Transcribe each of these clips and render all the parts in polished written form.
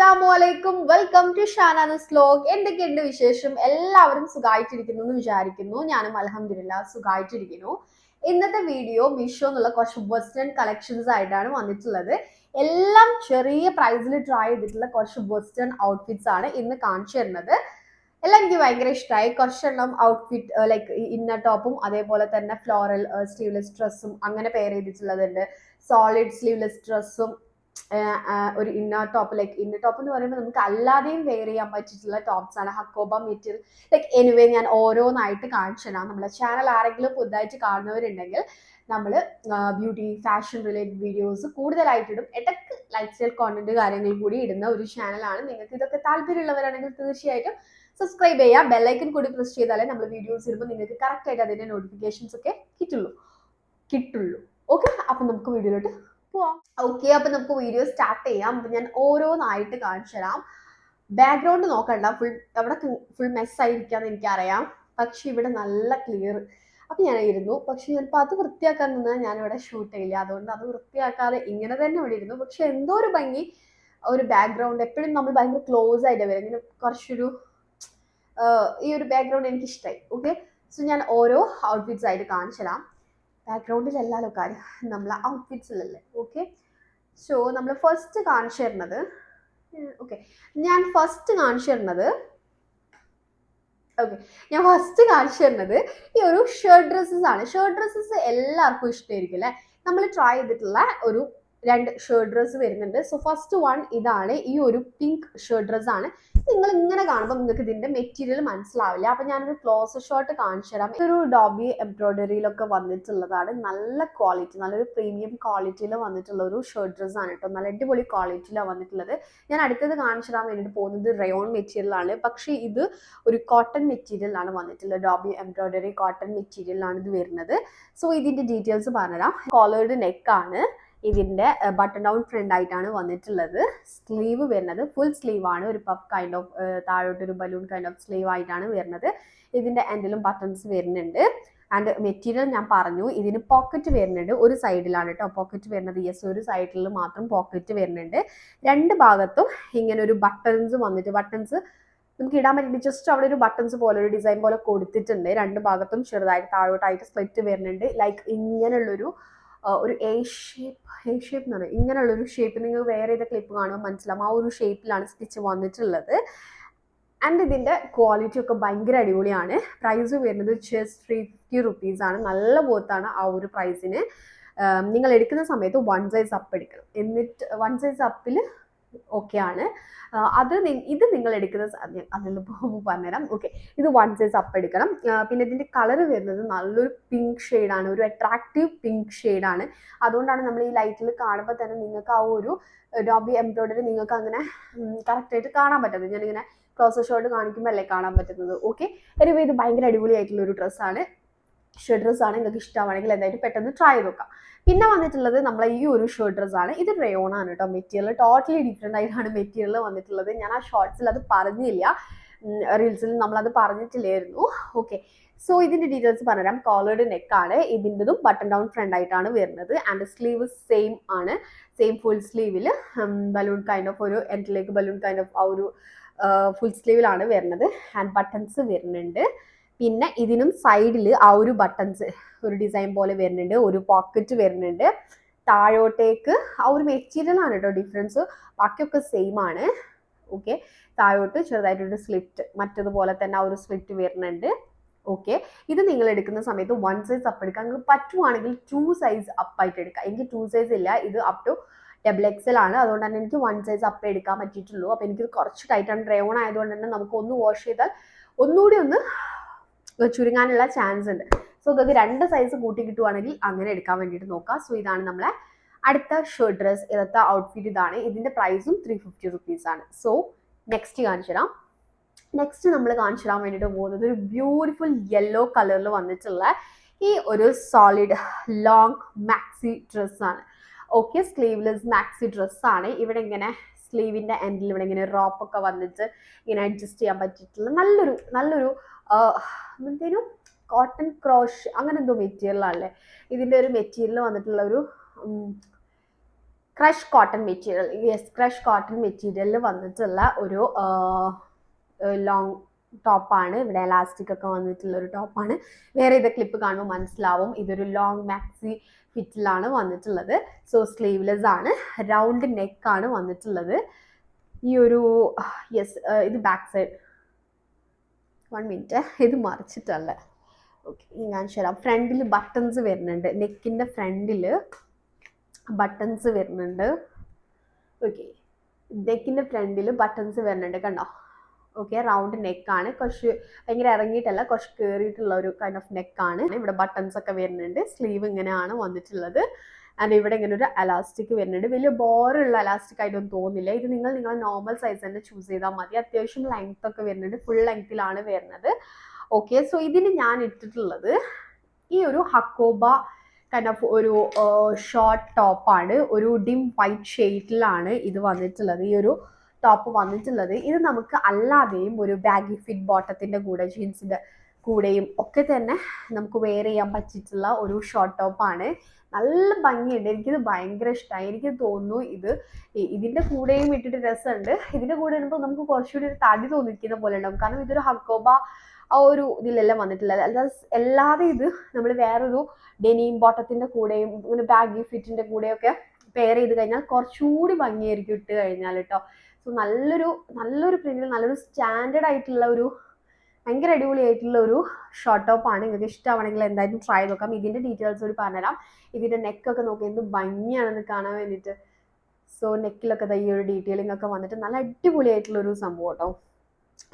അസ്സലാമലൈക്കും welcome to Shanas vlog. എന്തൊക്കെയുണ്ട് വിശേഷം? എല്ലാവരും സുഖമായിട്ടിരിക്കുന്നു എന്ന് വിചാരിക്കുന്നു. ഞാനും അൽഹംദുലില്ലാ സുഖമായിട്ടിരിക്കുന്നു. ഇന്നത്തെ വീഡിയോ മീഷോ എന്നുള്ള കുറച്ച് വെസ്റ്റേൺ കളക്ഷൻസ് ആയിട്ടാണ് വന്നിട്ടുള്ളത്. എല്ലാം ചെറിയ പ്രൈസിൽ ട്രൈ ചെയ്തിട്ടുള്ള കുറച്ച് വെസ്റ്റേൺ ഔട്ട്ഫിറ്റ്സ് ആണ് ഇന്ന് കാണിച്ചു തരുന്നത്. എല്ലാം എനിക്ക് ഭയങ്കര ഇഷ്ടമായി. കുറച്ചെണ്ണം ഔട്ട്ഫിറ്റ് ലൈക്ക് ഇന്നർ ടോപ്പും അതേപോലെ തന്നെ ഫ്ലോറൽ സ്ലീവ്ലെസ് ഡ്രസ്സും അങ്ങനെ പെയർ ചെയ്തിട്ടുള്ളതുണ്ട്. സോളിഡ് സ്ലീവ്ലെസ് ഡ്രസ്സും ഒരു ഇന്നർ ടോപ്പ് എന്ന് പറയുമ്പോൾ നമുക്ക് അല്ലാതെയും വെയർ ചെയ്യാൻ പറ്റിയിട്ടുള്ള ടോപ്സ് ആണ്. ഹക്കോബ മെറ്റീരിയൽ ലൈക്ക് എനിവേ ഞാൻ ഓരോന്നായിട്ട് കാണിച്ചു തരാം. നമ്മുടെ ചാനൽ ആരെങ്കിലും പുതുതായിട്ട് കാണുന്നവരുണ്ടെങ്കിൽ നമ്മൾ ബ്യൂട്ടി ഫാഷൻ റിലേറ്റഡ് വീഡിയോസ് കൂടുതലായിട്ടിടും. ഇടയ്ക്ക് ലൈഫ് സ്റ്റൈൽ കോണ്ടന്റ് കാര്യങ്ങൾ കൂടി ഇടുന്ന ഒരു ചാനലാണ്. നിങ്ങൾക്ക് ഇതൊക്കെ താല്പര്യമുള്ളവരാണെങ്കിൽ തീർച്ചയായിട്ടും സബ്സ്ക്രൈബ് ചെയ്യുക. ബെല്ലൈക്കൻ കൂടി പ്രസ് ചെയ്താലേ നമ്മൾ വീഡിയോസ് ഇടുമ്പോൾ നിങ്ങൾക്ക് കറക്റ്റ് ആയിട്ട് അതിന്റെ നോട്ടിഫിക്കേഷൻസ് ഒക്കെ കിട്ടുള്ളൂ. ഓക്കെ, അപ്പൊ നമുക്ക് വീഡിയോയിലോട്ട് പോവാം. ഓക്കെ, അപ്പൊ നമുക്ക് വീഡിയോ സ്റ്റാർട്ട് ചെയ്യാം. അപ്പൊ ഞാൻ ഓരോന്നായിട്ട് കാണിച്ചു തരാം. ബാക്ക്ഗ്രൗണ്ട് നോക്കണ്ട, അവിടെ ഫുൾ മെസ്സായിരിക്കാന്ന് എനിക്കറിയാം. പക്ഷെ ഇവിടെ നല്ല ക്ലിയർ. അപ്പൊ ഞാൻ ഇരുന്നു. പക്ഷെ ഞാനിപ്പോൾ അത് വൃത്തിയാക്കാൻ നിന്നാൽ ഞാനിവിടെ ഷൂട്ട് ചെയ്യില്ല. അതുകൊണ്ട് അത് വൃത്തിയാക്കാതെ ഇങ്ങനെ തന്നെ ഇവിടെ ഇരുന്നു. പക്ഷെ എന്തോ ഒരു ഭംഗി, ഒരു ബാക്ക്ഗ്രൗണ്ട് എപ്പോഴും നമ്മൾ ഭയങ്കര ക്ലോസ് ആയിട്ട് വരും. ഇങ്ങനെ കുറച്ചൊരു ഈ ഒരു ബാക്ക്ഗ്രൗണ്ട് എനിക്ക് ഇഷ്ടമായി. ഓക്കെ, സോ ഞാൻ ഓരോ ഔട്ട്ഫിറ്റ്സ് ആയിട്ട് കാണിച്ചു തരാം. ബാക്ക്ഗ്രൗണ്ടിലല്ലോ കാര്യം, നമ്മൾ ഔട്ട്ഫിറ്റ്സിലല്ലേ. ഓക്കെ, സോ നമ്മൾ ഫസ്റ്റ് കാണിച്ചു തരുന്നത് ഈ ഒരു ഷർട്ട് ഡ്രസ്സസ് ആണ്. ഷർട്ട് ഡ്രസ്സസ് എല്ലാവർക്കും ഇഷ്ടമായിരിക്കും അല്ലേ. നമ്മൾ ട്രൈ ചെയ്തിട്ടുള്ള ഒരു 2 ഷർട്ട് ഡ്രസ്സ് വരുന്നുണ്ട്. സോ ഫസ്റ്റ് വൺ ഇതാണ്. ഈ ഒരു പിങ്ക് ഷർട്ട് ഡ്രസ് ആണ്. നിങ്ങൾ ഇങ്ങനെ കാണുമ്പോൾ നിങ്ങൾക്ക് ഇതിന്റെ മെറ്റീരിയൽ മനസ്സിലാവില്ല. അപ്പൊ ഞാനൊരു ക്ലോസ് ഷോട്ട് കാണിച്ചു തരാം. ഇതൊരു ഡോബി എംബ്രോയിഡറിയിലൊക്കെ വന്നിട്ടുള്ളതാണ്. നല്ല ക്വാളിറ്റി, നല്ലൊരു പ്രീമിയം ക്വാളിറ്റിയിൽ വന്നിട്ടുള്ള ഒരു ഷർട്ട് ഡ്രസ് ആണ് കേട്ടോ. നല്ല അടിപൊളി ക്വാളിറ്റിയിലാണ് വന്നിട്ടുള്ളത്. ഞാൻ അടുത്തത് കാണിച്ചു തരാൻ വേണ്ടിയിട്ട് പോകുന്നത് റയോൺ മെറ്റീരിയൽ ആണ്. പക്ഷേ ഇത് ഒരു കോട്ടൺ മെറ്റീരിയലാണ് വന്നിട്ടുള്ളത്. ഡോബി എംബ്രോയിഡറി കോട്ടൺ മെറ്റീരിയലാണ് ഇത് വരുന്നത്. സോ ഇതിന്റെ ഡീറ്റെയിൽസ് പറഞ്ഞുതരാം. കോളേർഡ് നെക്ക് ആണ്. ഇതിന്റെ ബട്ടൺ ഡൗൺ ഫ്രണ്ട് ആയിട്ടാണ് വന്നിട്ടുള്ളത്. സ്ലീവ് വരുന്നത് ഫുൾ സ്ലീവ് ആണ്. ഒരു പഫ് കൈൻഡ് ഓഫ് താഴോട്ടൊരു ബലൂൺ കൈൻഡ് ഓഫ് സ്ലീവ് ആയിട്ടാണ് വരുന്നത്. ഇതിന്റെ എൻഡിലും ബട്ടൺസ് വരുന്നുണ്ട്. ആൻഡ് മെറ്റീരിയൽ ഞാൻ പറഞ്ഞു. ഇതിന് പോക്കറ്റ് വരുന്നുണ്ട്. ഒരു സൈഡിലാണ് കേട്ടോ പോക്കറ്റ് വരുന്നത്. യെസ്, ഒരു സൈഡിൽ മാത്രം പോക്കറ്റ് വരുന്നുണ്ട്. 2 ഭാഗത്തും ഇങ്ങനെ ഒരു ബട്ടൺസ് വന്നിട്ട്, ബട്ടൺസ് നമുക്ക് ഇടാൻ പറ്റിയിട്ട് ജസ്റ്റ് അവിടെ ഒരു ബട്ടൺസ് പോലെ ഒരു ഡിസൈൻ പോലെ കൊടുത്തിട്ടുണ്ട്. 2 ഭാഗത്തും ചെറുതായിട്ട് താഴോട്ടായിട്ട് സ്പ്ലിറ്റ് വരുന്നുണ്ട്. ലൈക്ക് ഇങ്ങനെയുള്ളൊരു ഒരു എ ഷേപ്പ് എന്ന് പറയുന്നത് ഇങ്ങനെയുള്ളൊരു ഷേപ്പ്. നിങ്ങൾ വേറെ ഏത് ക്ലിപ്പ് കാണുമ്പോൾ മനസ്സിലാവും. ആ ഒരു ഷേപ്പിലാണ് സ്റ്റിച്ച് വന്നിട്ടുള്ളത്. ആൻഡ് ഇതിന്റെ ക്വാളിറ്റി ഒക്കെ ഭയങ്കര അടിപൊളിയാണ്. പ്രൈസ് വരുന്നത് ജസ്റ്റ് 350 റുപ്പീസ് ആണ്. നല്ല ബോത്താണ് ആ ഒരു പ്രൈസിന്. നിങ്ങൾ എടുക്കുന്ന സമയത്ത് 1 സൈസ് അപ്പ് എടുക്കണം. എന്നിട്ട് 1 സൈസ് അപ്പിൽ ഓക്കെ ആണ്. ഇത് നിങ്ങൾ എടുക്കുന്ന അതിൽ പറഞ്ഞുതരാം. ഓക്കെ, ഇത് 1 സൈസ് അപ്പ് എടുക്കണം. പിന്നെ ഇതിന്റെ കളർ വരുന്നത് നല്ലൊരു പിങ്ക് ഷെയ്ഡാണ്. ഒരു അട്രാക്റ്റീവ് പിങ്ക് ഷെയ്ഡാണ്. അതുകൊണ്ടാണ് നമ്മൾ ഈ ലൈറ്റിൽ കാണുമ്പോൾ തന്നെ നിങ്ങൾക്ക് ആ ഒരു ഡോബി എംബ്രോയിഡറി നിങ്ങൾക്ക് അങ്ങനെ കറക്റ്റായിട്ട് കാണാൻ പറ്റുന്നത്. ഞാനിങ്ങനെ ക്ലോസർ ഷോട്ട് കാണിക്കുമ്പോൾ അല്ലേ കാണാൻ പറ്റുന്നത്. ഓക്കെ, എനിവേ ഇത് ഭയങ്കര അടിപൊളിയായിട്ടുള്ള ഒരു ഡ്രസ്സാണ്. ഷർട്ട് ഡ്രസ്സാണ്. നിങ്ങൾക്ക് ഇഷ്ടമാണെങ്കിൽ എന്തായാലും പെട്ടെന്ന് ട്രൈ ചെയ്ത് നോക്കാം. പിന്നെ വന്നിട്ടുള്ളത് നമ്മളെ ഈ ഒരു ഷർട്ട് ഡ്രസ്സാണ്. ഇത് റയോൺ ആണ് കേട്ടോ. മെറ്റീരിയൽ ടോട്ടലി ഡിഫറെൻ്റ് ആയിട്ടാണ് മെറ്റീരിയൽ വന്നിട്ടുള്ളത്. ഞാൻ ആ ഷോർട്സിൽ അത് പറഞ്ഞില്ല, റീൽസിൽ നമ്മളത് പറഞ്ഞിട്ടില്ലായിരുന്നു. ഓക്കെ, സോ ഇതിന്റെ ഡീറ്റെയിൽസ് പറഞ്ഞുതരാം. കോളേർഡ് നെക്ക് ആണ്. ഇതിൻ്റെതും ബട്ടൺ ഡൗൺ ഫ്രണ്ട് ആയിട്ടാണ് വരുന്നത്. ആൻഡ് സ്ലീവ് സെയിം ആണ്. സെയിം ഫുൾ സ്ലീവിൽ ബലൂൺ കൈൻഡ് ഓഫ് ഒരു എൻഡിലേക്ക് ബലൂൺ കൈൻഡ് ഓഫ് ആ ഒരു ഫുൾ സ്ലീവിലാണ് വരുന്നത്. ആൻഡ് ബട്ടൺസ് വരുന്നുണ്ട്. പിന്നെ ഇതിനും സൈഡിൽ ആ ഒരു ബട്ടൺസ് ഒരു ഡിസൈൻ പോലെ വരുന്നുണ്ട്. ഒരു പോക്കറ്റ് വരുന്നുണ്ട്. താഴോട്ടേക്ക് ആ ഒരു മെറ്റീരിയൽ ആണ് കേട്ടോ ഡിഫറൻസ്. ബാക്കിയൊക്കെ സെയിം ആണ്. ഓക്കെ, താഴോട്ട് ചെറുതായിട്ടൊരു സ്ലിറ്റ്, മറ്റതുപോലെ തന്നെ ആ ഒരു സ്ലിറ്റ് വരുന്നുണ്ട്. ഓക്കെ, ഇത് നിങ്ങൾ എടുക്കുന്ന സമയത്ത് 1 സൈസ് അപ്പ് എടുക്കാം. നിങ്ങൾക്ക് പറ്റുവാണെങ്കിൽ 2 സൈസ് അപ്പ് ആയിട്ട് എടുക്കാം. എനിക്ക് 2 സൈസ് ഇല്ല, ഇത് അപ് ടു XXL ആണ്. അതുകൊണ്ട് തന്നെ എനിക്ക് 1 സൈസ് അപ്പ് എടുക്കാൻ പറ്റിയിട്ടുള്ളൂ. അപ്പോൾ എനിക്ക് കുറച്ച് ടൈറ്റാണ്. റയോൺ ആയതുകൊണ്ട് തന്നെ നമുക്ക് ഒന്ന് വാഷ് ചെയ്താൽ ഒന്നുകൂടി ഒന്ന് ചുരുങ്ങാനുള്ള ചാൻസ് ഉണ്ട്. സോ നിങ്ങൾക്ക് 2 സൈസ് കൂട്ടി കിട്ടുവാണെങ്കിൽ അങ്ങനെ എടുക്കാൻ വേണ്ടിയിട്ട് നോക്കാം. സോ ഇതാണ് നമ്മളെ അടുത്ത ഷർട്ട് ഡ്രസ്. ഇന്നത്തെ ഔട്ട്ഫിറ്റ് ഇതാണ്. ഇതിന്റെ പ്രൈസും 350 റുപ്പീസ് ആണ്. സോ നെക്സ്റ്റ് കാണിച്ചു തരാം. നെക്സ്റ്റ് നമ്മൾ കാണിച്ചു തരാൻ വേണ്ടിയിട്ട് പോകുന്നത് ഒരു ബ്യൂട്ടിഫുൾ യെല്ലോ കളറിൽ വന്നിട്ടുള്ള ഈ ഒരു സോളിഡ് ലോങ് മാക്സി ഡ്രസ്സാണ്. ഓക്കെ, സ്ലീവ്ലെസ് മാക്സി ഡ്രസ്സാണ്. ഇവിടെ ഇങ്ങനെ സ്ലീവിന്റെ എൻഡിൽ ഇവിടെ ഇങ്ങനെ റോപ്പൊക്കെ വന്നിട്ട് ഇങ്ങനെ അഡ്ജസ്റ്റ് ചെയ്യാൻ പറ്റിയിട്ടുള്ള നല്ലൊരു എന്തേലും കോട്ടൺ ക്രോഷ് അങ്ങനെ എന്തോ മെറ്റീരിയൽ ആണല്ലേ. ഇതിന്റെ ഒരു മെറ്റീരിയൽ വന്നിട്ടുള്ള ഒരു crush cotton material, yes, crush cotton മെറ്റീരിയലിൽ വന്നിട്ടുള്ള ഒരു ലോങ് ടോപ്പാണ്. ഇവിടെ എലാസ്റ്റിക് ഒക്കെ വന്നിട്ടുള്ള ഒരു ടോപ്പാണ്. വേറെ ഇത് ക്ലിപ്പ് കാണുമ്പോൾ മനസ്സിലാവും ഇതൊരു ലോങ് മാക്സി ഫിറ്റിലാണ് വന്നിട്ടുള്ളത്. സോ സ്ലീവ്ലെസ് ആണ്, റൗണ്ട് നെക്ക് ആണ് വന്നിട്ടുള്ളത്. ഈ ഒരു യെസ്, ഇത് ബാക്ക് സൈഡ്, 1 മിനിറ്റ്, ഇത് മറിച്ചിട്ടല്ല, ഓക്കെ ഞാൻ ശരാം. ഫ്രണ്ടിൽ ബട്ടൺസ് വരുന്നുണ്ട്, നെക്കിൻ്റെ ഫ്രണ്ടിൽ ബട്ടൺസ് വരുന്നുണ്ട്. ഓക്കെ, നെക്കിൻ്റെ ഫ്രണ്ടിൽ ബട്ടൺസ് വരുന്നുണ്ട്, കണ്ടോ? ഓക്കെ, റൗണ്ട് നെക്കാണ്, കുറച്ച് ഭയങ്കര ഇറങ്ങിയിട്ടല്ല, കുറച്ച് കയറിയിട്ടുള്ള ഒരു കൈൻഡ് ഓഫ് നെക്കാണ്. ഇവിടെ ബട്ടൺസ് ഒക്കെ വരുന്നുണ്ട്. സ്ലീവ് ഇങ്ങനെയാണ് വന്നിട്ടുള്ളത്. ആൻഡ് ഇവിടെ ഇങ്ങനെ ഒരു അലാസ്റ്റിക് വരുന്നുണ്ട്. വലിയ ബോറുള്ള അലാസ്റ്റിക് ആയിട്ടൊന്നും തോന്നില്ല. ഇത് നിങ്ങളുടെ നോർമൽ സൈസ് തന്നെ ചൂസ് ചെയ്താൽ മതി. അത്യാവശ്യം ലെങ്ത് ഒക്കെ വരുന്നുണ്ട്, ഫുൾ ലെങ്ത്തിലാണ് വരുന്നത്. ഓക്കെ, സോ ഇതിന് ഞാൻ ഇട്ടിട്ടുള്ളത് ഈ ഒരു ഹക്കോബ കൈൻഡ് ഓഫ് ഒരു ഷോർട്ട് ടോപ്പാണ്. ഒരു ഡിം വൈറ്റ് ഷെയ്ഡിലാണ് ഇത് വന്നിട്ടുള്ളത്, ഈ ഒരു ടോപ്പ് വന്നിട്ടുള്ളത്. ഇത് നമുക്ക് അല്ലാതെയും ഒരു ബാഗി ഫിറ്റ് ബോട്ടത്തിൻ്റെ കൂടെ, ജീൻസിൻ്റെ കൂടെയും ഒക്കെ തന്നെ നമുക്ക് വെയർ ചെയ്യാൻ പറ്റിയിട്ടുള്ള ഒരു ഷോർട്ട് ടോപ്പാണ്. നല്ല ഭംഗിയുണ്ട്, എനിക്കിത് ഭയങ്കര ഇഷ്ടമായി. എനിക്ക് തോന്നുന്നു ഇതിൻ്റെ കൂടെയും ഇട്ടിട്ട് രസമുണ്ട്. ഇതിൻ്റെ കൂടെ ഇടുമ്പോൾ നമുക്ക് കുറച്ചുകൂടി ഒരു തടി തോന്നിക്കുന്ന പോലെ ഉണ്ടാവും. കാരണം ഇതൊരു ഹക്കോബ ആ ഒരു ഇതിലെല്ലാം വന്നിട്ടുള്ളത്. അല്ലാതെ ഇത് നമ്മൾ വേറൊരു ഡെനിം ബോട്ടത്തിൻ്റെ കൂടെയും ഇങ്ങനെ ബാഗി ഫിറ്റിൻ്റെ കൂടെയൊക്കെ പെയർ ചെയ്ത് കഴിഞ്ഞാൽ കുറച്ചുകൂടി ഭംഗിയായിരിക്കും ഇട്ട് കഴിഞ്ഞാൽ കേട്ടോ. സോ നല്ലൊരു പ്രിന്റിൽ നല്ലൊരു സ്റ്റാൻഡേർഡ് ആയിട്ടുള്ള ഒരു ഭയങ്കര അടിപൊളിയായിട്ടുള്ള ഒരു ഷോർട്ട് ടോപ്പാണ്. നിങ്ങൾക്ക് ഇഷ്ടമാണെങ്കിൽ എന്തായാലും ട്രൈ നോക്കാം. ഇതിൻ്റെ ഡീറ്റെയിൽസ് കൂടി പറഞ്ഞുതരാം. ഇതിൻ്റെ നെക്കൊക്കെ നോക്കി എന്ത് ഭംഗിയാണെന്ന് കാണാൻ വേണ്ടിയിട്ട്. സോ നെക്കിലൊക്കെ ഈ ഒരു ഡീറ്റെയിലിംഗ് ഒക്കെ വന്നിട്ട് നല്ല അടിപൊളിയായിട്ടുള്ള ഒരു സംഭവം കേട്ടോ.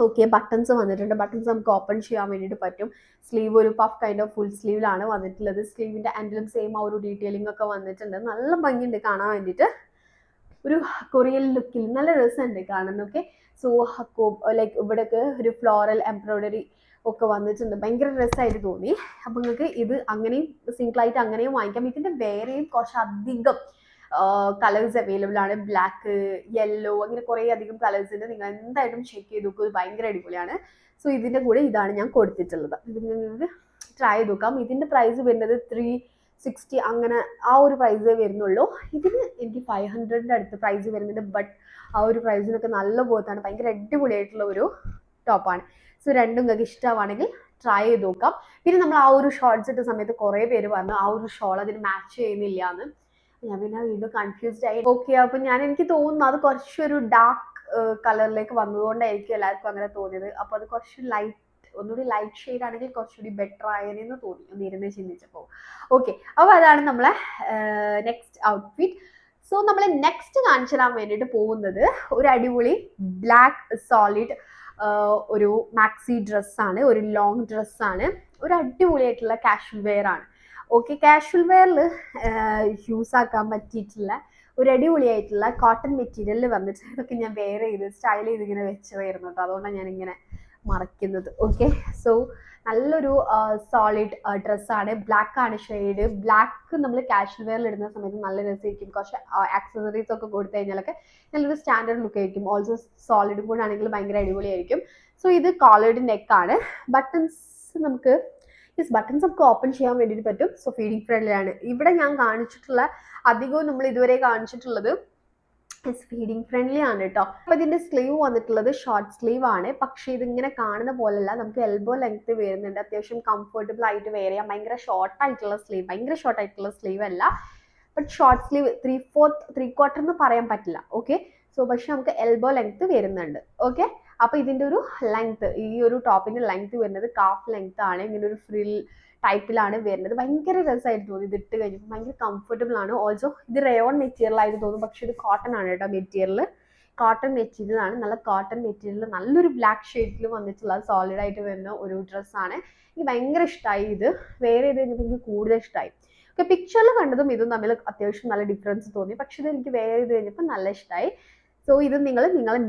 ഓക്കെ, ബട്ടൺസ് വന്നിട്ടുണ്ട്. ബട്ടൺസ് നമുക്ക് ഓപ്പൺ ചെയ്യാൻ വേണ്ടിയിട്ട് പറ്റും. സ്ലീവ് ഒരു പഫ് കൈൻഡ് ഓഫ് ഫുൾ സ്ലീവിലാണ് വന്നിട്ടുള്ളത്. സ്ലീവിൻ്റെ എൻഡിലും സെയിം ആ ഒരു ഡീറ്റെയിലിംഗ് ഒക്കെ വന്നിട്ടുണ്ട്. നല്ല ഭംഗിയുണ്ട് കാണാൻ വേണ്ടിയിട്ട്. ഒരു കൊറിയൻ ലുക്കിൽ നല്ല രസമുണ്ട് കാണാനൊക്കെ. സോ ലൈക്ക് ഇവിടെയൊക്കെ ഒരു ഫ്ലോറൽ എംബ്രോയിഡറി ഒക്കെ വന്നിട്ടുണ്ട്, ഭയങ്കര രസമായിട്ട് തോന്നി. അപ്പം നിങ്ങൾക്ക് ഇത് അങ്ങനെയും സിംഗിളായിട്ട് അങ്ങനെയും വാങ്ങിക്കാം. ഇതിൻ്റെ വേറെയും കുറച്ചധികം കളേഴ്സ് അവൈലബിൾ ആണ്. ബ്ലാക്ക്, യെല്ലോ, അങ്ങനെ കുറേ അധികം കളേഴ്സ് ഉണ്ട്. നിങ്ങൾ എന്തായിട്ടും ചെക്ക് ചെയ്ത് നോക്കുക, ഇത് ഭയങ്കര അടിപൊളിയാണ്. സോ ഇതിൻ്റെ കൂടെ ഇതാണ് ഞാൻ കൊടുത്തിട്ടുള്ളത്. ഇത് നിങ്ങൾക്ക് ട്രൈ ചെയ്ത് നോക്കാം. ഇതിൻ്റെ പ്രൈസ് വരുന്നത് 360 അങ്ങനെ ആ ഒരു പ്രൈസേ വരുന്നുള്ളൂ. ഇതിന് എനിക്ക് 500 അടുത്ത് പ്രൈസ് വരുന്നുണ്ട്. ബട്ട് ആ ഒരു പ്രൈസിനൊക്കെ നല്ല ബോത്താണ്, ഭയങ്കര അടിപൊളിയായിട്ടുള്ള ഒരു ടോപ്പാണ്. സോ രണ്ടും നിങ്ങൾക്ക് ഇഷ്ടമാണെങ്കിൽ ട്രൈ ചെയ്ത് നോക്കാം. പിന്നെ നമ്മൾ ആ ഒരു ഷോർട്ട്സ് ഇട്ട സമയത്ത് കുറേ പേര് പറഞ്ഞു ആ ഒരു ഷോൾ അതിന് മാച്ച് ചെയ്യുന്നില്ല എന്ന്. ഞാൻ പിന്നെ വീണ്ടും കൺഫ്യൂസ്ഡ് ആയി. ഓക്കെ, അപ്പം എനിക്ക് തോന്നുന്നു അത് കുറച്ചൊരു ഡാർക്ക് കളറിലേക്ക് വന്നതുകൊണ്ടായിരിക്കും എല്ലാവർക്കും അങ്ങനെ തോന്നിയത്. അപ്പോൾ അത് കുറച്ച് ഒന്നുകൂടി ലൈറ്റ് ഷെയ്ഡ് ആണെങ്കിൽ കുറച്ചുകൂടി ബെറ്റർ ആയെന്ന് തോന്നി ഒന്ന് ഇരുന്ന് ചിന്തിച്ചപ്പോൾ. ഓക്കെ, അപ്പോൾ അതാണ് നമ്മളെ നെക്സ്റ്റ് ഔട്ട്ഫിറ്റ്. സോ നമ്മൾ നെക്സ്റ്റ് കാണിച്ചു തരാൻ വേണ്ടിയിട്ട് പോകുന്നത് ഒരു അടിപൊളി ബ്ലാക്ക് സോളിഡ് ഒരു മാക്സി ഡ്രസ്സാണ്, ഒരു ലോങ് ഡ്രസ്സാണ്. ഒരു അടിപൊളിയായിട്ടുള്ള കാഷ്വൽ വെയർ ആണ്. ഓക്കെ, കാഷ്വൽ വെയറിൽ യൂസ് ആക്കാൻ പറ്റിയിട്ടുള്ള ഒരു അടിപൊളിയായിട്ടുള്ള കോട്ടൺ മെറ്റീരിയലിൽ വന്നിട്ട് ഇതൊക്കെ ഞാൻ വെയർ ചെയ്ത് സ്റ്റൈൽ ചെയ്ത് ഇങ്ങനെ വെച്ചതായിരുന്നു കേട്ടോ. അതുകൊണ്ടാണ് ഞാനിങ്ങനെ മറയ്ക്കുന്നത്. ഓക്കെ, സോ നല്ലൊരു സോളിഡ് ഡ്രസ്സാണ്. ബ്ലാക്ക് ആണ് ഷെയ്ഡ്. ബ്ലാക്ക് നമ്മൾ കാഷ്വൽ വെയറിൽ ഇടുന്ന സമയത്ത് നല്ല രസമായിരിക്കും. കുറച്ച് ആക്സസറീസ് ഒക്കെ കൊടുത്തു കഴിഞ്ഞാലൊക്കെ നല്ലൊരു സ്റ്റാൻഡേർഡ് ലുക്ക് ആയിരിക്കും. ഓൾസോ സോളിഡ് കൂടെ ആണെങ്കിൽ ഭയങ്കര അടിപൊളിയായിരിക്കും. സോ ഇത് കോളേർഡ് നെക്കാണ്. ബട്ടൺസ് നമുക്ക് ഓപ്പൺ ചെയ്യാൻ വേണ്ടിയിട്ട് പറ്റും. സോ ഫീഡിങ് ഫ്രണ്ട്ലിയാണ്. ഇവിടെ ഞാൻ കാണിച്ചിട്ടുള്ള അധികവും നമ്മൾ ഇതുവരെ കാണിച്ചിട്ടുള്ളത് ഫീഡിങ് ഫ്രണ്ട്ലി ആണ് കേട്ടോ. അപ്പോൾ ഇതിൻ്റെ സ്ലീവ് വന്നിട്ടുള്ളത് ഷോർട്ട് സ്ലീവ് ആണ്. പക്ഷേ ഇതിങ്ങനെ കാണുന്ന പോലെയല്ല, നമുക്ക് എൽബോ ലെങ്ത് വരുന്നുണ്ട്. അത്യാവശ്യം കംഫർട്ടബിൾ ആയിട്ട് വെയർ ചെയ്യാം. ഭയങ്കര ഷോർട്ട് ആയിട്ടുള്ള സ്ലീവ് അല്ല, ബട്ട് ഷോർട്ട് സ്ലീവ് 3/4 എന്ന് പറയാൻ പറ്റില്ല. ഓക്കെ, സോ പക്ഷെ നമുക്ക് എൽബോ ലെങ്ത് വരുന്നുണ്ട്. ഓക്കെ, അപ്പോൾ ഇതിൻ്റെ ഒരു ലെങ്ത്, ഈ ഒരു ടോപ്പിൻ്റെ ലെങ്ത് വരുന്നത് കാഫ് ലെങ്ത് ആണ്. ഇങ്ങനെ ഒരു ഫ്രിൽ ടൈപ്പിലാണ് വരുന്നത്. ഭയങ്കര രസമായിട്ട് തോന്നി ഇത് ഇട്ട് കഴിഞ്ഞപ്പോൾ. ഭയങ്കര കംഫർട്ടബിൾ ആണ്. ഓൾസോ ഇത് റയോൺ മെറ്റീരിയൽ ആയിട്ട് തോന്നും, പക്ഷെ ഇത് കോട്ടൺ ആണ് കേട്ടോ. കോട്ടൺ മെറ്റീരിയൽ ആണ്. നല്ല കോട്ടൺ മെറ്റീരിയൽ, നല്ലൊരു ബ്ലാക്ക് ഷെയ്ഡിൽ വന്നിട്ടുള്ള സോളിഡ് ആയിട്ട് വരുന്ന ഒരു ഡ്രസ്സാണ്. എനിക്ക് ഭയങ്കര ഇഷ്ടമായി. ഇത് വെയർ ചെയ്ത് കഴിഞ്ഞപ്പോൾ എനിക്ക് കൂടുതൽ ഇഷ്ടമായി. ഓക്കെ, പിക്ചറിൽ കണ്ടതും ഇതും തമ്മിൽ അത്യാവശ്യം നല്ല ഡിഫറൻസ് തോന്നി, പക്ഷെ ഇത് എനിക്ക് വെയർ ചെയ്ത് കഴിഞ്ഞപ്പോൾ നല്ല ഇഷ്ടമായി. സോ ഇത് നിങ്ങൾ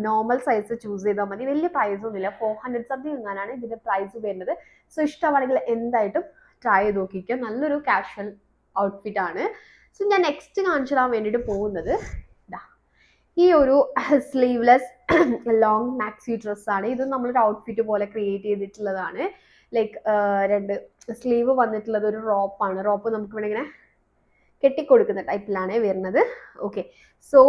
നോർമൽ സൈസ് ചൂസ് ചെയ്താൽ മതി. വലിയ പ്രൈസൊന്നുമില്ല, 400 സംതിങ് എങ്ങാനാണ് ഇതിൻ്റെ പ്രൈസ് വരുന്നത്. സോ ഇഷ്ടമാണെങ്കിൽ എന്തായിട്ടും ട്രൈ ചെയ്ത് നോക്കിക്കുക. നല്ലൊരു കാഷ്വൽ ഔട്ട്ഫിറ്റ് ആണ്. സോ ഞാൻ നെക്സ്റ്റ് കാണിച്ചു തരാൻ വേണ്ടിയിട്ട് പോകുന്നത് ഈ ഒരു സ്ലീവ്ലെസ് ലോങ് മാക്സി ഡ്രസ്സാണ്. ഇത് നമ്മളൊരു ഔട്ട്ഫിറ്റ് പോലെ ക്രിയേറ്റ് ചെയ്തിട്ടുള്ളതാണ്. ലൈക്ക് 2 സ്ലീവ് വന്നിട്ടുള്ളത് ഒരു റോപ്പാണ്. റോപ്പ് നമുക്ക് ഇവിടെ ഇങ്ങനെ കെട്ടിക്കൊടുക്കുന്ന ടൈപ്പിലാണ് വരുന്നത്. ഓക്കെ, സോ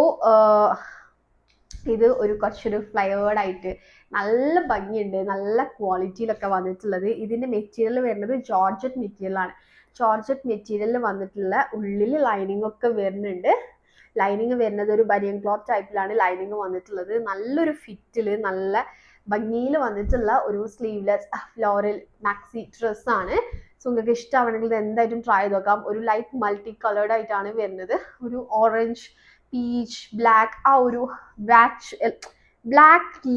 ഇത് ഒരു കുറച്ചൊരു ഫ്ലയേർഡ് ആയിട്ട് നല്ല ഭംഗിയുണ്ട്, നല്ല ക്വാളിറ്റിയിലൊക്കെ വന്നിട്ടുള്ളത്. ഇതിന്റെ മെറ്റീരിയൽ വരുന്നത് ജോർജറ്റ് മെറ്റീരിയൽ ആണ്. ജോർജറ്റ് മെറ്റീരിയലിൽ വന്നിട്ടുള്ള ഉള്ളിൽ ലൈനിങ് ഒക്കെ വരുന്നുണ്ട്. ലൈനിങ് വരുന്നത് ഒരു ബനിയൻ ക്ലോത്ത് ടൈപ്പിലാണ് ലൈനിങ് വന്നിട്ടുള്ളത്. നല്ലൊരു ഫിറ്റിൽ നല്ല ഭംഗിയിൽ വന്നിട്ടുള്ള ഒരു സ്ലീവ്ലെസ് ഫ്ലോറൽ മാക്സി ഡ്രസ് ആണ്. സോ നിങ്ങൾക്ക് ഇഷ്ടമാണെങ്കിൽ ഇത് എന്തായിട്ടും ട്രൈ ചെയ്ത് നോക്കാം. ഒരു ലൈറ്റ് മൾട്ടി കളേർഡ് ആയിട്ടാണ് വരുന്നത്. ഒരു ഓറഞ്ച്, പീച്ച്, ബ്ലാക്ക്, ആ ഒരു ബ്ലാക്ക്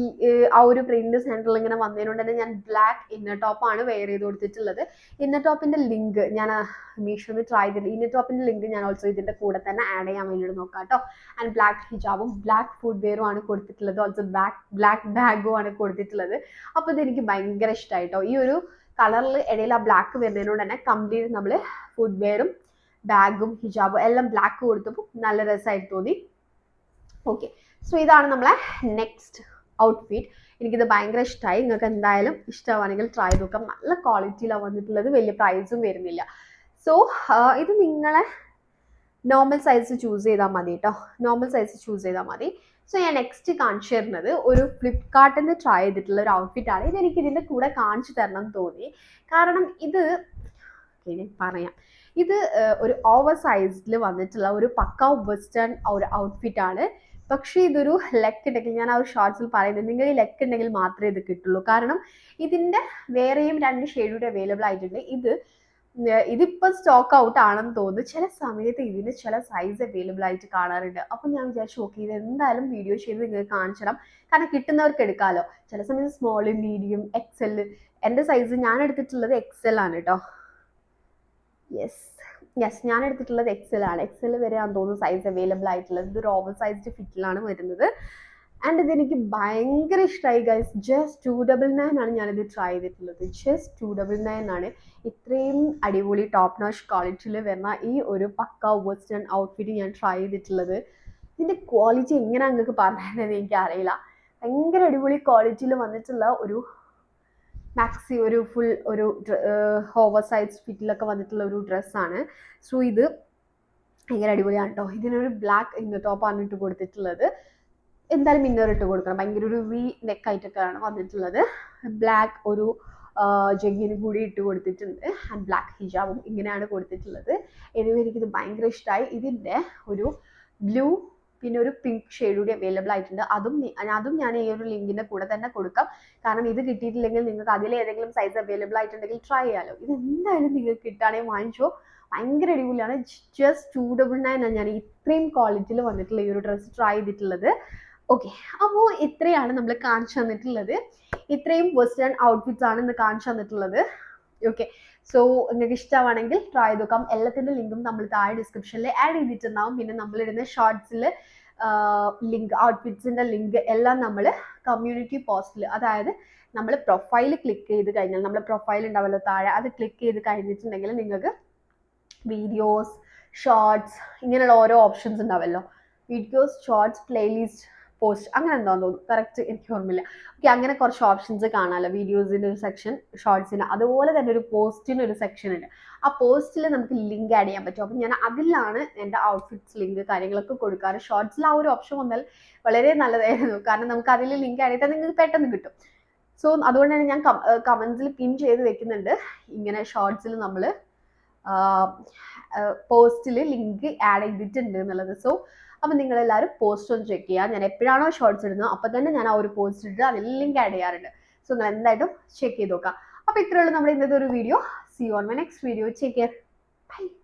ആ ഒരു പ്രിന്റ് സെന്ററിൽ ഇങ്ങനെ വന്നതിനോണ്ട് തന്നെ ഞാൻ ബ്ലാക്ക് ഇന്നർ ടോപ്പാണ് വെയർ ചെയ്ത് കൊടുത്തിട്ടുള്ളത്. ഇന്നർ ടോപ്പിന്റെ ലിങ്ക് ഞാൻ മീഷോന്ന് ട്രൈ ചെയ്തില്ല. ഇന്നർ ടോപ്പിന്റെ ലിങ്ക് ഞാൻ ഓൾസോ ഇതിന്റെ കൂടെ തന്നെ ആഡ് ചെയ്യാൻ വേണ്ടിയിട്ട് നോക്കാം കേട്ടോ. ആൻഡ് ബ്ലാക്ക് ഹിജാബും ബ്ലാക്ക് ഫുഡ് വെയറും ആണ് കൊടുത്തിട്ടുള്ളത്. ഓൾസോ ബ്ലാക്ക് ബാഗും ആണ് കൊടുത്തിട്ടുള്ളത്. അപ്പോൾ ഇതെനിക്ക് ഭയങ്കര ഇഷ്ടമായിട്ടോ. ഈ ഒരു കളറിൽ ഇടയിൽ ആ ബ്ലാക്ക് വരുന്നതിനോട് തന്നെ കംപ്ലീറ്റ് നമ്മൾ ഫുഡ് വെയറും ബാഗും ഹിജാബും എല്ലാം ബ്ലാക്ക് കൊടുത്തപ്പോൾ നല്ല രസമായിട്ട് തോന്നി. ഓക്കെ, സോ ഇതാണ് നമ്മളെ നെക്സ്റ്റ് ഔട്ട്ഫിറ്റ്. എനിക്കിത് ഭയങ്കര ഇഷ്ടമായി. നിങ്ങൾക്ക് എന്തായാലും ഇഷ്ടമാണെങ്കിൽ ട്രൈ ചെയ്ത് നോക്കാം. നല്ല ക്വാളിറ്റിയിലാണ് വന്നിട്ടുള്ളത്, വലിയ പ്രൈസും വരുന്നില്ല. സോ ഇത് നിങ്ങളെ നോർമൽ സൈസ് ചൂസ് ചെയ്താൽ മതി കേട്ടോ. നോർമൽ സൈസ് ചൂസ് ചെയ്താൽ മതി. സോ ഞാൻ നെക്സ്റ്റ് കാണിച്ചു തരുന്നത് ഒരു ഫ്ലിപ്കാർട്ടിൽ നിന്ന് ട്രൈ ചെയ്തിട്ടുള്ള ഒരു ഔട്ട്ഫിറ്റ് ആണ്. ഇതെനിക്ക് ഇതിൻ്റെ കൂടെ കാണിച്ചു തരണം എന്ന് തോന്നി. കാരണം ഇത് പറയാം, ഇത് ഒരു ഓവർ സൈസിൽ വന്നിട്ടുള്ള ഒരു പക്ക വെസ്റ്റേൺ ഒരു ഔട്ട്ഫിറ്റ് ആണ്. പക്ഷേ ഇതൊരു ലെക്ക് ഉണ്ടെങ്കിൽ, ഞാൻ ആ ഒരു ഷോർട്സിൽ പറയുന്നത്, നിങ്ങൾ ഈ ലെക്ക് ഉണ്ടെങ്കിൽ മാത്രമേ ഇത് കിട്ടുള്ളൂ. കാരണം ഇതിൻ്റെ വേറെയും 2 ഷെയ്ഡൂടെ അവൈലബിൾ ആയിട്ടുണ്ട്. ഇതിപ്പോൾ സ്റ്റോക്ക് ഔട്ട് ആണെന്ന് തോന്നുന്നു. ചില സമയത്ത് ഇതിന് ചില സൈസ് അവൈലബിൾ ആയിട്ട് കാണാറുണ്ട്. അപ്പം ഞാൻ വിചാരിച്ചു ഓക്കെ, ഇത് എന്തായാലും വീഡിയോ ചെയ്ത് നിങ്ങൾക്ക് കാണിച്ചിടാം. കാരണം കിട്ടുന്നവർക്ക് എടുക്കാമല്ലോ. ചില സമയത്ത് സ്മോൾ, മീഡിയം, എക്സൽ. എൻ്റെ സൈസ് ഞാൻ എടുത്തിട്ടുള്ളത് എക്സൽ ആണ് കേട്ടോ. യെസ് ഞാൻ എടുത്തിട്ടുള്ളത് എക്സൽ ആണ്. എക്സൽ വരെ ആണെന്ന് തോന്നുന്നു സൈസ് അവൈലബിൾ ആയിട്ടുള്ളത്. ഇതൊരു ഓവർ സൈസ്ഡ് ഫിറ്റിലാണ് വരുന്നത്. ആൻഡ് ഇതെനിക്ക് ഭയങ്കര ഇഷ്ടമായി ഗൈസ്. ജസ്റ്റ് 299 ആണ് ഞാനിത് ട്രൈ ചെയ്തിട്ടുള്ളത്. ജസ്റ്റ് 299 ആണ്. ഇത്രയും അടിപൊളി ടോപ്പ് നോച്ച് ക്വാളിറ്റിയിൽ വരുന്ന ഈ ഒരു പക്ക വെസ്റ്റേൺ ഔട്ട്ഫിറ്റ് ഞാൻ ട്രൈ ചെയ്തിട്ടുള്ളത്. ഇതിൻ്റെ ക്വാളിറ്റി എങ്ങനെ നിങ്ങൾക്ക് പറഞ്ഞത് എനിക്കറിയില്ല. ഭയങ്കര അടിപൊളി ക്വാളിറ്റിയിൽ വന്നിട്ടുള്ള ഒരു മാക്സി, ഒരു ഫുൾ ഒരു ഓവർ സൈസ് ഫിറ്റിലൊക്കെ വന്നിട്ടുള്ള ഒരു ഡ്രസ്സാണ്. സോ ഇത് ഭയങ്കര അടിപൊളിയാണ് കേട്ടോ. ഇതിനൊരു ബ്ലാക്ക് ഇന്നർ ടോപ്പാണ് ഇട്ട് കൊടുത്തിട്ടുള്ളത്. എന്തായാലും ഇന്നർ ഇട്ട് കൊടുക്കണം. ഭയങ്കര ഒരു വി നെക്ക് ആയിട്ടൊക്കെയാണ് വന്നിട്ടുള്ളത്. ബ്ലാക്ക് ഒരു ജഗ്ഗിന് കൂടി ഇട്ട് കൊടുത്തിട്ടുണ്ട്. ആൻഡ് ബ്ലാക്ക് ഹിജാബും ഇങ്ങനെയാണ് കൊടുത്തിട്ടുള്ളത്. എനിക്കിത് ഭയങ്കര ഇഷ്ടമായി. ഇതിൻ്റെ ഒരു ബ്ലൂ പിന്നെ ഒരു പിങ്ക് ഷെയ്ഡ് കൂടി അവൈലബിൾ ആയിട്ടുണ്ട്. അതും ഞാൻ ഈ ഒരു ലിങ്കിൻ്റെ കൂടെ തന്നെ കൊടുക്കാം. കാരണം ഇത് കിട്ടിയിട്ടില്ലെങ്കിൽ നിങ്ങൾക്ക് അതിലേതെങ്കിലും സൈസ് അവൈലബിൾ ആയിട്ടുണ്ടെങ്കിൽ ട്രൈ ചെയ്യാമല്ലോ. ഇത് എന്തായാലും നിങ്ങൾക്ക് കിട്ടുകയാണെങ്കിൽ വാങ്ങിച്ചോ. ഭയങ്കര അടിപൊളിയാണ്. ജസ്റ്റ് 299 ആണ് ഞാൻ ഇത്രയും ക്വാളിറ്റിയിൽ വന്നിട്ടുള്ള ഈ ഒരു ഡ്രസ്സ് ട്രൈ ചെയ്തിട്ടുള്ളത്. ഓക്കെ, അപ്പോൾ ഇത്രയാണ് നമ്മൾ കാണിച്ചു തന്നിട്ടുള്ളത്. ഇത്രയും വെസ്റ്റേൺ ഔട്ട്ഫിറ്റ്സ് ആണ് ഇന്ന് കാണിച്ചു തന്നിട്ടുള്ളത്. ഓക്കെ, സോ നിങ്ങൾക്ക് ഇഷ്ടമാണെങ്കിൽ ട്രൈ ചെയ്ത് നോക്കാം. എല്ലാത്തിൻ്റെ ലിങ്കും നമ്മൾ താഴെ ഡിസ്ക്രിപ്ഷനിൽ ആഡ് ചെയ്തിട്ടുണ്ടാവും. പിന്നെ നമ്മളിടുന്ന ഷോർട്സിൽ ലിങ്ക്, ഔട്ട്ഫിറ്റ്സിൻ്റെ ലിങ്ക് എല്ലാം നമ്മൾ കമ്മ്യൂണിറ്റി പോസ്റ്റിൽ, അതായത് നമ്മൾ പ്രൊഫൈൽ ക്ലിക്ക് ചെയ്ത് കഴിഞ്ഞാൽ, നമ്മുടെ പ്രൊഫൈൽ ഉണ്ടാവല്ലോ താഴെ, അത് ക്ലിക്ക് ചെയ്ത് കഴിഞ്ഞിട്ടുണ്ടെങ്കിൽ നിങ്ങൾക്ക് വീഡിയോസ്, ഷോർട്സ്, ഇങ്ങനെയുള്ള ഓരോ ഓപ്ഷൻസ് ഉണ്ടാവല്ലോ. വീഡിയോസ്, ഷോർട്സ്, പ്ലേലിസ്റ്റ്, പോസ്റ്റ്, അങ്ങനെ എന്താണെന്ന് തോന്നുന്നു, കറക്റ്റ് എനിക്ക് ഓർമ്മയില്ല. ഓക്കെ, അങ്ങനെ കുറച്ച് ഓപ്ഷൻസ് കാണാമല്ലോ. വീഡിയോസിൻ്റെ ഒരു സെക്ഷൻ, ഷോർട്സിന്, അതുപോലെ തന്നെ ഒരു പോസ്റ്റിന് ഒരു സെക്ഷൻ ഉണ്ട്. ആ പോസ്റ്റിൽ നമുക്ക് ലിങ്ക് ആഡ് ചെയ്യാൻ പറ്റും. അപ്പം ഞാൻ അതിലാണ് എൻ്റെ ഔട്ട്ഫിറ്റ്സ് ലിങ്ക് കാര്യങ്ങളൊക്കെ കൊടുക്കാറ്. ഷോർട്സിൽ ആ ഒരു ഓപ്ഷൻ വന്നാൽ വളരെ നല്ലതായിരുന്നു. കാരണം നമുക്ക് അതിൽ ലിങ്ക് ആഡ് ചെയ്താൽ നിങ്ങൾക്ക് പെട്ടെന്ന് കിട്ടും. സോ അതുകൊണ്ട് തന്നെ ഞാൻ കമൻസിൽ പിൻ ചെയ്ത് വെക്കുന്നുണ്ട്. ഇങ്ങനെ ഷോർട്സിൽ നമ്മൾ പോസ്റ്റിൽ ലിങ്ക് ആഡ് ചെയ്തിട്ടുണ്ട് എന്നുള്ളത്. സോ അപ്പം നിങ്ങളെല്ലാവരും പോസ്റ്റ് ഒന്ന് ചെക്ക് ചെയ്യുക. ഞാൻ എപ്പോഴാണോ ഷോർട്സ് ഇടുന്നത് അപ്പം തന്നെ ഞാൻ ആ ഒരു പോസ്റ്റ് ഇട്ട് അതിൽ ലിങ്ക് ആഡ് ചെയ്യാറുണ്ട്. സോ നിങ്ങൾ എന്തായിട്ടും ചെക്ക് ചെയ്ത് നോക്കാം. അപ്പോൾ ഇത്രയേ ഉള്ളൂ നമ്മുടെ ഇന്നത്തെ ഒരു video. See you on my next video. Take care. Bye.